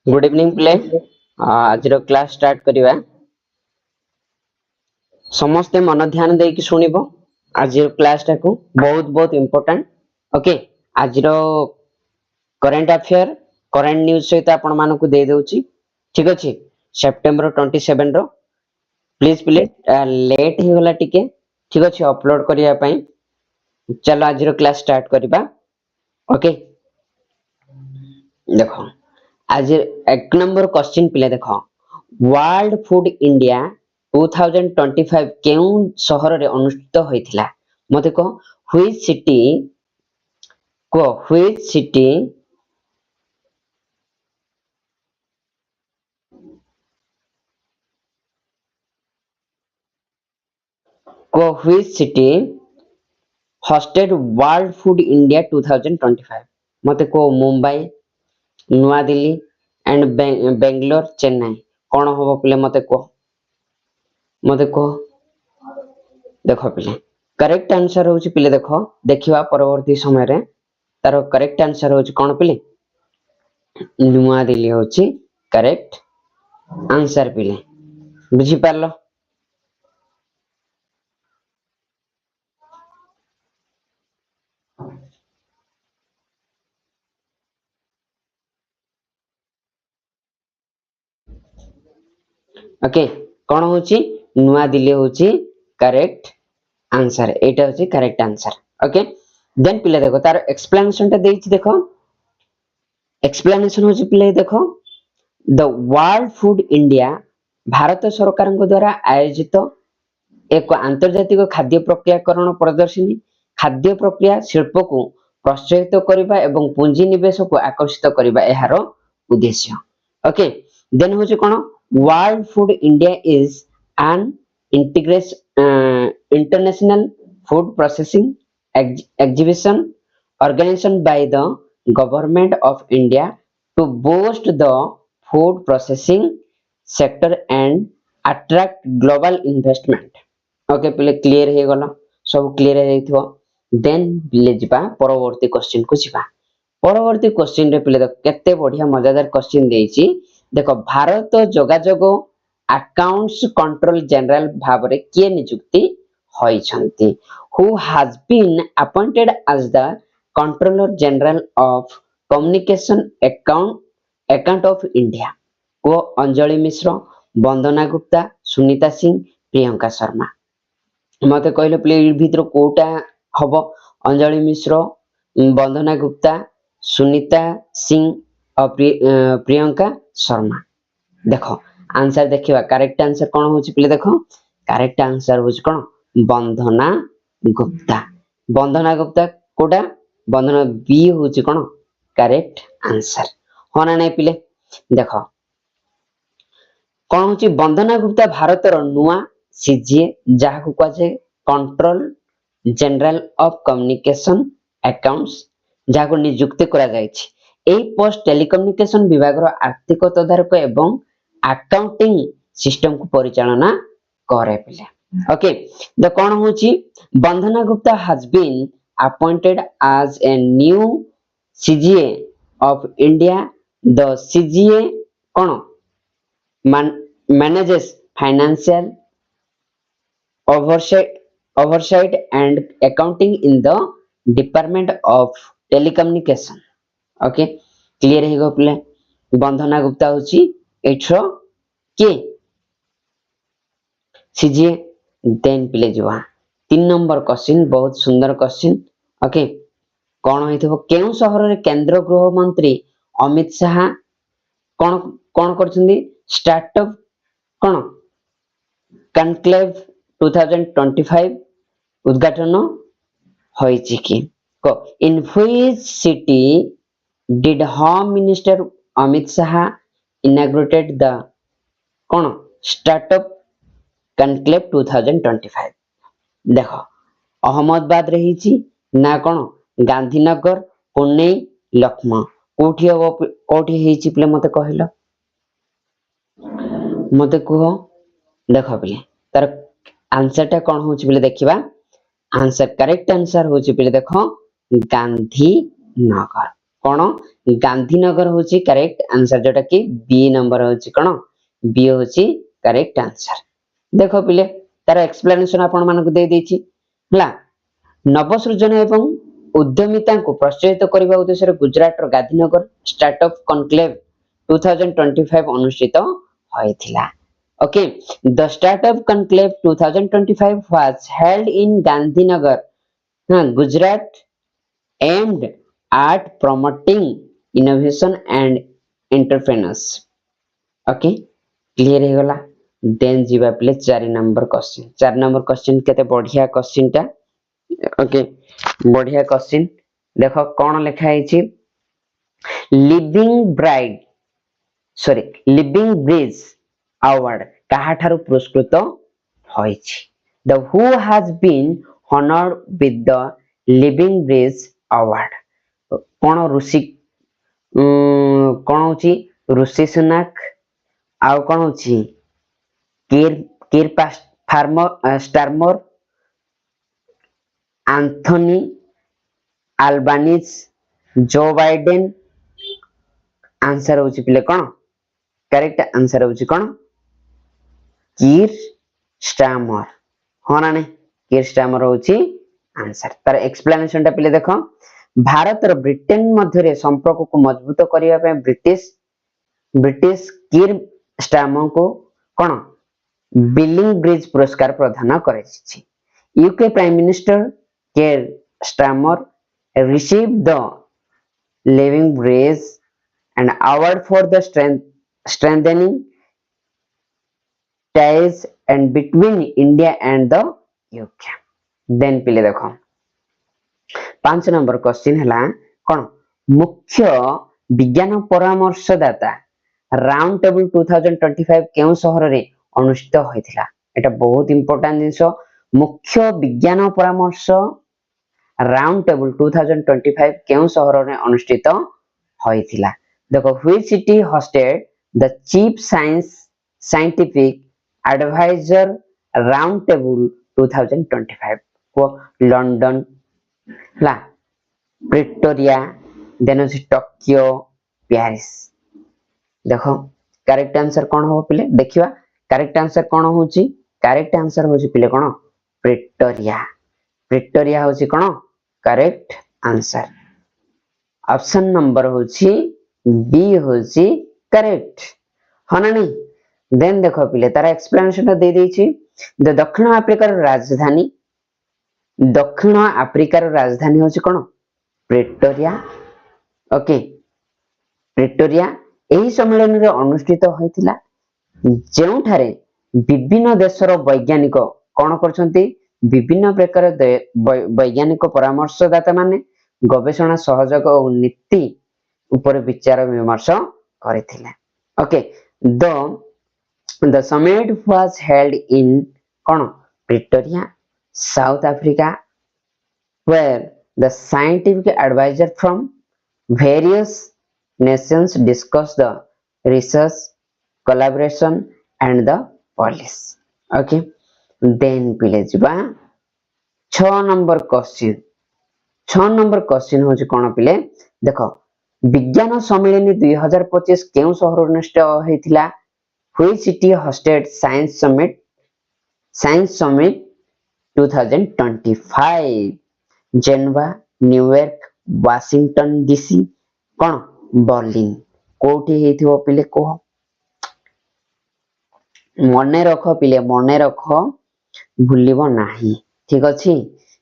Good evening play आज class start करिवा समस्ते मन ध्यान देकी सुनिबो आज क्लास टाकू बहुत बहुत इंपोर्टेंट ओके आज करंट अफेयर करंट न्यूज सहित आपण मानकू दे दउची ठीक अछि सेप्टेम्बर 27 रो प्लीज प्ले लेट ही होला टिके ठीक अछि अपलोड करिया पई चलो आज क्लास स्टार्ट करिबा ओके देखो आज एक नंबर क्वेश्चन पिले देखो वर्ल्ड फूड इंडिया 2025 केउ शहर रे अनुष्ठित होइथिला मते को which city which city hosted world food india 2025 मते को मुंबई नुआ दिल्ली एंड बेंगलोर चेन्नई कौन होबो पिले मते को देखो पिले करेक्ट आंसर होची पिले देखो देखिवा परवर्ती समय रे तारो करेक्ट आंसर होची कोन पिले नुआ दिल्ली होची करेक्ट आंसर पिले बुझी पारलो ओके कौन होची नुआ दिल्ली होची करेक्ट आंसर एटा होची करेक्ट आंसर ओके देन पिले देखो तार एक्सप्लेनेशन ता देइछि देखो एक्सप्लेनेशन होची पिले देखो the world Food India Bharat सरकार द्वारा आयोजित एक आंतर्जातिक खाद्य प्रक्रियाकरण प्रदर्शनी खाद्य प्रक्रिया शिल्प को प्रोत्साहित करबा एवं पूंजी निवेश को आकर्षित करबा एहार उद्देश्य ओके देन होची कोन World Food India is an international food processing exhibition organized by the government of India to boost the food processing sector and attract global investment. Okay, पहले clear हे गला सब clear हे जाइथो then ले जिबा परवर्ती question को जिबा परवर्ती क्वेश्चन रे पहले देख केते बढ़िया मजेदार क्वेश्चन देइछि देखो भारत जोगाजोग अकाउंट्स कंट्रोल जनरल भाबरे किए नियुक्ति होइछंती who has been appointed as the controller general of communication account of India को अंजलि मिश्र वंदना गुप्ता सुनीता सिंह प्रियंका शर्मा मते कहले प्ले भीतर कोटा हबो अंजलि मिश्र वंदना गुप्ता सुनीता सिंह और प्रियंका शर्मा देखो आंसर देखिबा करेक्ट आंसर कोन होची पले देखो करेक्ट आंसर होची कोन वंदना गुप्ता कोटा वंदना बी होची कोन करेक्ट आंसर होना नै पिले देखो कोन होची वंदना गुप्ता भारत रो नुआ सीजीए जहा को कहे control general of communication accounts जहा को नियुक्त करा जायछि एई पोस्ट टेलीकम्युनिकेशन विभाग रो आर्थिक तदारक एवं अकाउंटिंग सिस्टम को परिचालना करे पिले ओके द कोन होची Vandana Gupta has been appointed as a new CGA of India the CGA कोन manages financial oversight and accounting in the department of telecommunication okay clear हे गो पिले वंदना गुप्ता होची एठरो के सीजीए देन पिले जुवा 3 नंबर क्वेश्चन बहुत सुंदर क्वेश्चन ओके कोन होइथबो केउ शहर रे केंद्र गृह मंत्री अमित शाह कोन कोन करछंदी स्टार्टअप कोन कॉन्क्लेव 2025 उद्घाटन होइछि कि को in which city did home minister Amit Shah inaugurated the cone startup conclave 2025 देखो अहमदाबाद रहिछि ना कोन गांधीनगर पुणे लखनऊ कोठी हेछि प्ले मते कहलो मते कहो देखो प्ले तार आंसर टा कोन होछि बोले देखिबा आंसर करेक्ट आंसर होछि बोले देखो गांधीनगर कौन गांधीनगर होची करेक्ट आंसर जोटा कि बी नंबर होची कौन बी होची करेक्ट आंसर। देखो पिले तार एक्सप्लेनेशन आपण मानक दे देछि हला नवसृजन एवं उद्यमिता को प्रोत्साहित करबा उद्देश्य गुजरात रो गांधीनगर स्टार्टअप कॉन्क्लेव 2025 अनुष्ठित होइथिला। Okay the startup conclave 2025 was held in Gandhinagar, Gujarat, aimed at promoting innovation and entrepreneurs। Okay clear हे गला देन जीवा प्ले 4 नंबर क्वेश्चन 4 नंबर क्वेश्चन केते बढ़िया क्वेश्चन टा। ओके बढ़िया क्वेश्चन देखो कौन लिखा है लिविंग ब्रिज अवार्ड काहाठारु पुरस्कृत होइछि the who has been honoured with the living bridge award कौन ऋषि कौन होची ऋषि सुनाक आउ कौन होची किर farmer Starmer Anthony Albanese Joe Biden answer होची पिले कौन करेक्ट आंसर होची कौन किर स्टारमर हो ना नहीं किर स्टारमर होची आंसर तार एक्सप्लेनेशन टा पिले देखो भारत और ब्रिटेन मध्य संपर्क को मजबूत करने ब्रिटिश किर स्टारमर को कौन बिलिंग ब्रिज पुरस्कार प्रदान कर यूके प्राइम मिनिस्टर किर Starmer received the living bridge and award for the strengthening ties and between India and the UK। then पिले देखो 5 नंबर क्वेश्चन हला कौन मुख्य विज्ञान परामर्शदाता राउंड टेबल 2025 केउ शहर रे अनुष्ठित होइथिला एटा बहुत इंपोर्टेंट जिंस मुख्य विज्ञान परामर्श राउंड टेबल 2025 केउ शहर रे अनुष्ठित होइथिला देखो which city hosted the chief scientific adviser round table 2025 को लंदन ला प्रिटोरिया देन टोक्यो पेरिस देखो करेक्ट आंसर कौन हो पिले देखिवा करेक्ट आंसर कौन होची करेक्ट आंसर होची पिले कौन प्रिटोरिया होची कौन करेक्ट आंसर ऑप्शन नंबर होची बी होची करेक्ट हो ना नहीं देन देखो पिले तारा एक्सप्लेनेशन दे देछि द दक्षिण अफ्रीकार राजधानी होची कौन प्रिटोरिया। ओके प्रिटोरिया एही सम्मेलन रे अनुष्ठित होइतिला जेउठारे विभिन्न देशर वैज्ञानिक कौन करछंती विभिन्न प्रकार वैज्ञानिक परामर्शदाता माने गवेषणा सहयोग और नीति ऊपर विचार विमर्श करथिले। Okay the summit was held in कौन Pretoria South Africa where the scientific advisor from various nations discussed the research collaboration and the policy। okay then पिले जिबा 6 नंबर क्वेश्चन होची कोन पिले देखो विज्ञान सम्मेलन 2025 केउ शहर अनुष्ठित होइथिला which city hosted science summit 2025 Geneva New York Washington DC कौन बर्लिन कोठी हेथिबो पिले को मने रख पिले मने रख भूलिबो नाही ठीक अछि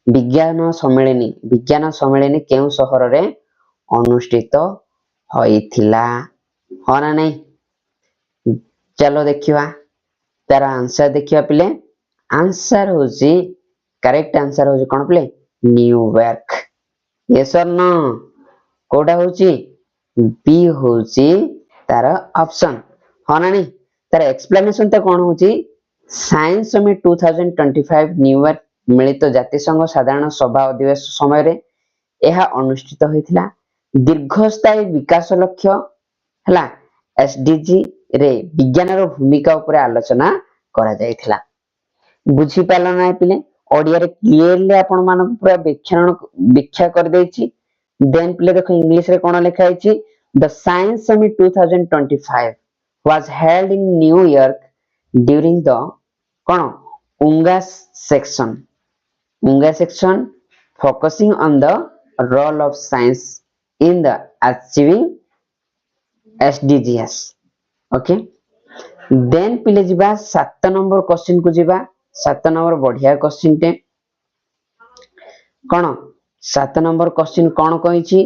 विज्ञान सम्मेलन केउ शहर रे अनुष्ठित होइथिला हो ना नहीं चलो देखिवा तारा आंसर देखिवा पिले आंसर होची करेक्ट आंसर होची कोन पिले न्यूयॉर्क यस और नो कोडा होची बी होची तार ऑप्शन हो ना नहीं तार एक्सप्लेनेशन त कोन होची साइंस समिट 2025 न्यूयॉर्क मिलित जाति संघ साधारण सभा अधिवेशन समय रे एहा अनुष्ठित होइथिला दीर्घस्थायी विकास लक्ष्य हला एसडीजी रे विज्ञान रो भूमिका ऊपर आलोचना करा जायथिला बुझी पाला ना पिले ओडिया रे क्लियरली आपण मानक पूरा व्याख्या कर देछि देन पिले देखो इंग्लिश रे कोन लिखा है the science summit 2025 was held in New York during the कोन UNGA section focusing on the role of science in the achieving SDGs okay then पिले जिबा 7 नंबर क्वेश्चन को जिबा 7 नंबर बढ़िया क्वेश्चन टे कोन 7 नंबर क्वेश्चन कोन कहिछि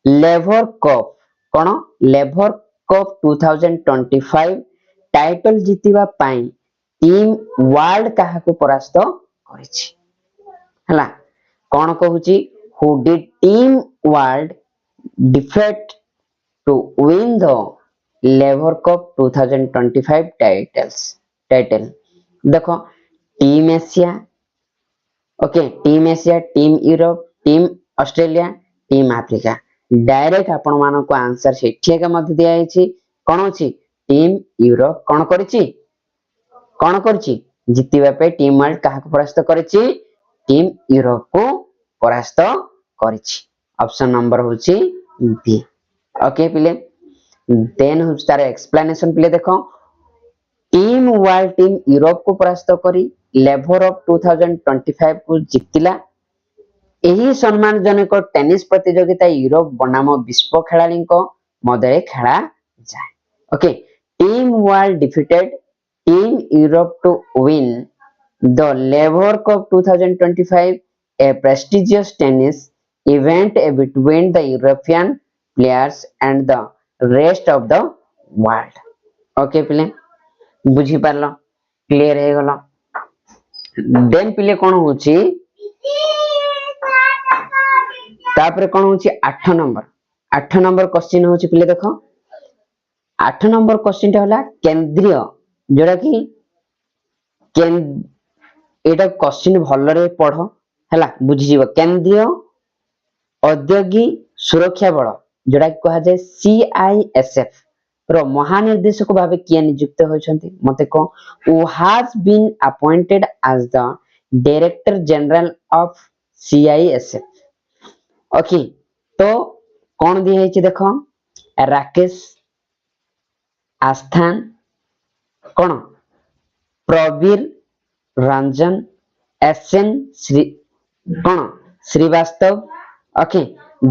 लेबर कप कोन लेबर कप 2025 टाइटल जितिबा पाई टीम वर्ल्ड काहा को परास्त करिछि हला कोन कहूछि who did team world defeat to win the लेबर कप 2025 टाइटल देखो team Asia okay team Asia team Europe team Australia team Africa direct आपण मानको को आंसर सेठी का मध्य दिया आइछि कोन अछि टीम यूरोप कोन करछि जितिबा पे टीम वर्ल्ड काहा को परास्त करछि टीम यूरोप को परास्त करछि ऑप्शन नंबर होछि बी ओके पिले देन होछि तार एक्सप्लेनेशन पिले देखो टीम वर्ल्ड टीम यूरोप को परास्त करी लेबर ऑफ 2025 को जितिला एही सम्मानजनक टेनिस प्रतियोगिता यूरोप बनाम विश्व खेलाड़ीଙ୍କ ମଧ୍ୟରେ ଖେଳା ଯାଏ okay team world defeated team Europe to win the लेबर cup 2025 a prestigious tennis event between the European players and the rest of the world okay पिले बुझी पारलो क्लियर हे गलो देन पिले कोन होची तापर कोन होची 8 नंबर क्वेश्चन होची पिले देखो 8 नंबर क्वेश्चन टा होला केंद्रीय जोड़ा कि एटा क्वेश्चन भलो रे पढ़ो हला बुझी जीव केंद्रीय औद्योगिक सुरक्षा बल जोड़ा कि कहा जाय CISF रो महानिर्देशक भाबे किया नियुक्त होइछंती मते को who has been appointed as the director general of CISF okay तो कौन दिया है देखो राकेश आस्थान कौन प्रवीर रंजन SN श्री कौन श्रीवास्तव ओके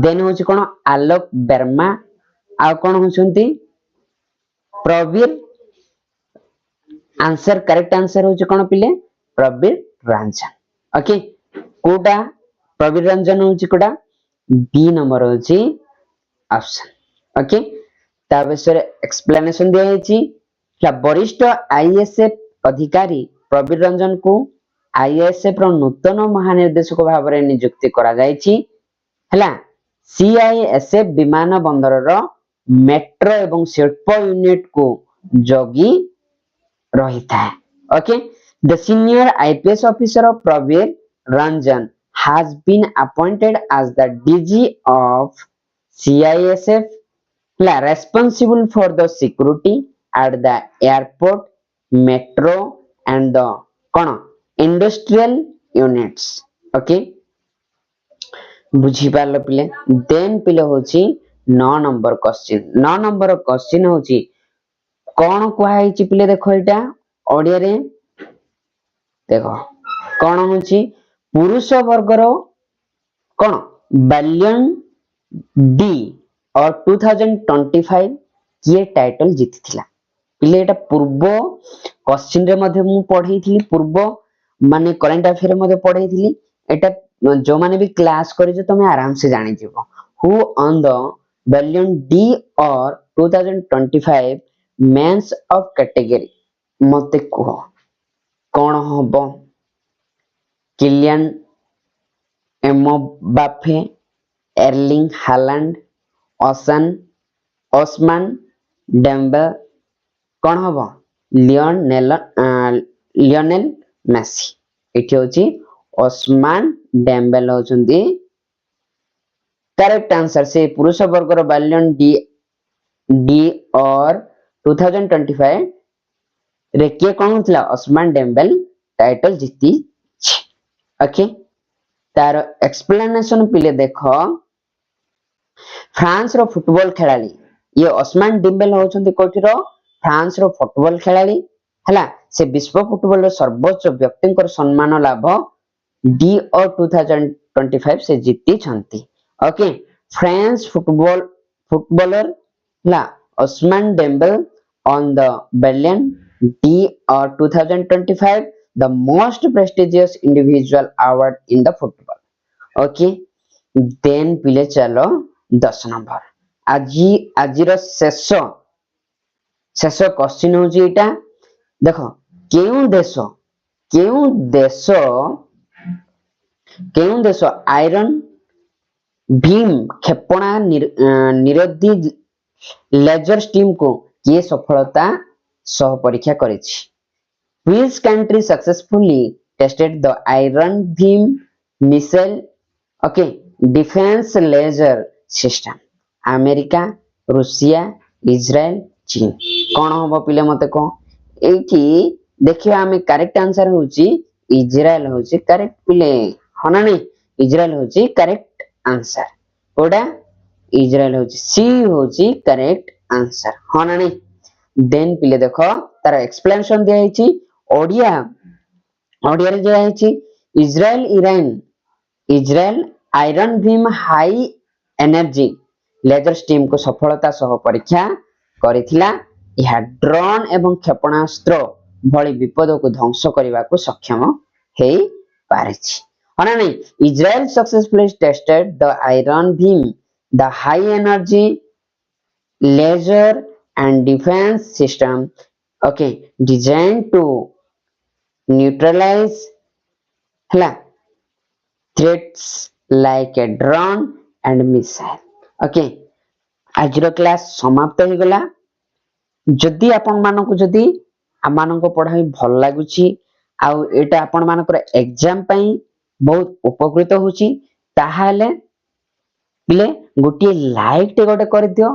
देन होची कौन आलोक वर्मा आ कौन होचंती प्रवीर आंसर करेक्ट आंसर होची कौन पिले प्रवीर रंजन ओके कोटा प्रवीर रंजन होची कोटा बी नंबर होची ऑप्शन ओके ता विषय एक्सप्लेनेशन दिया हेची वरिष्ठ ISF अधिकारी प्रवीर रंजन को ISF रो नूतन महानिर्देशक भाबरे नियुक्ति करा जायछि हला CISF विमान बंदर रो मेट्रो एवं शिल्प यूनिट को जोगी रहिता है okay the senior IPS officer of Praveer Ranjan has been appointed as the DG of CISF responsible for the security at the airport metro and the कौन industrial units ओके बुझी पारलो पिले देन पिले होची 9 नंबर क्वेश्चन होची कौन कुहाई छि पिले देखो एटा ओडिया रे देखो कौन होची पुरुष वर्गर कौन बालियन डी और 2025 किए टाइटल जीतिथिला पिले एटा पूर्व क्वेश्चन रे मध्ये मु पढई थिली पूर्व माने करंट अफेयर मध्ये पढई थिली एटा जो माने भी क्लास करी जो तुम आराम से जानि जीवो who on the Ballon d'Or 2025 men's of category मते को कौन हबो Kylian Mbappe Erling Haaland Ousmane Dembele कौन हबो लियोनेल मेसी एठी होची ओस्मान डेम्बेले होचंदी करेक्ट आंसर से पुरुष वर्गर बालियन डी और 2025 रे के कौन होतला ओस्मान डेम्बेले टाइटल जीती ओके तार एक्सप्लेनेशन पिले देखो फ्रांस रो फुटबॉल खिलाड़ी ये ओस्मान डिम्बेले होचंती कोठीर फ्रांस रो फुटबॉल खिलाड़ी हला से विश्व फुटबॉल रो सर्वोच्च व्यक्तिंकर सम्मान लाभ डी और 2025 से जीती छंती ओके फ्रेंच फुटबॉलर ला Ousmane Dembele on the Ballon d'Or 2025 the most prestigious individual award in the football okay then पिले चलो 10 नंबर आजिर शेष क्वेश्चन होची एटा देखो केउ देश आयरन भीम क्षेपणा निरोधी लेजर स्टीम को किए सफलता सह परीक्षा करिछि which country successfully tested the iron beam missile okay defense laser system America Russia Israel चीन कौन हम पिले मते को एठी देखियो आमे करेक्ट आंसर होची इजराइल होची करेक्ट पिले हना नहीं इजराइल होची करेक्ट आंसर ओडा इजराइल होची सी होची करेक्ट आंसर हाँ ना नहीं देन पिले देखो तार एक्सप्लेनेशन दिया है ओडिया ओडिया रे दिया है Israel iron beam high energy laser system को सफलता सह परीक्षा करिथिला यह ड्रोन एवं क्षेपणास्त्र भली विपद को ध्वंस करने को सक्षम हे पारिछि हाँ ना नहीं Israel successfully tested the iron Bhim the high energy laser and defense system okay designed to neutralize hla threats like a drone and missile okay आजरो क्लास समाप्त हो गला जदि आपण मानको जदि आमानको पढाई भल लागुची आ एटा आपण मानकर एग्जाम पई बहुत उपकृत होची ताहाले पिले गोटे लाइक टे गोटे कर दियो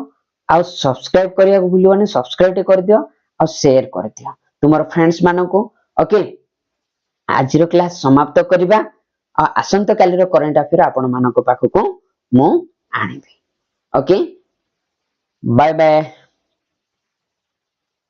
आ सब्सक्राइब करिया को भूलियोनी सब्सक्राइब टे कर दियो आ शेयर कर दियो तुमर फ्रेंड्स मानको ओके आजिरो क्लास समाप्त करिबा आ आसंत काली रो करंट अफेयर आपण मानको पाखको मु आनिबी ओके बाय बाय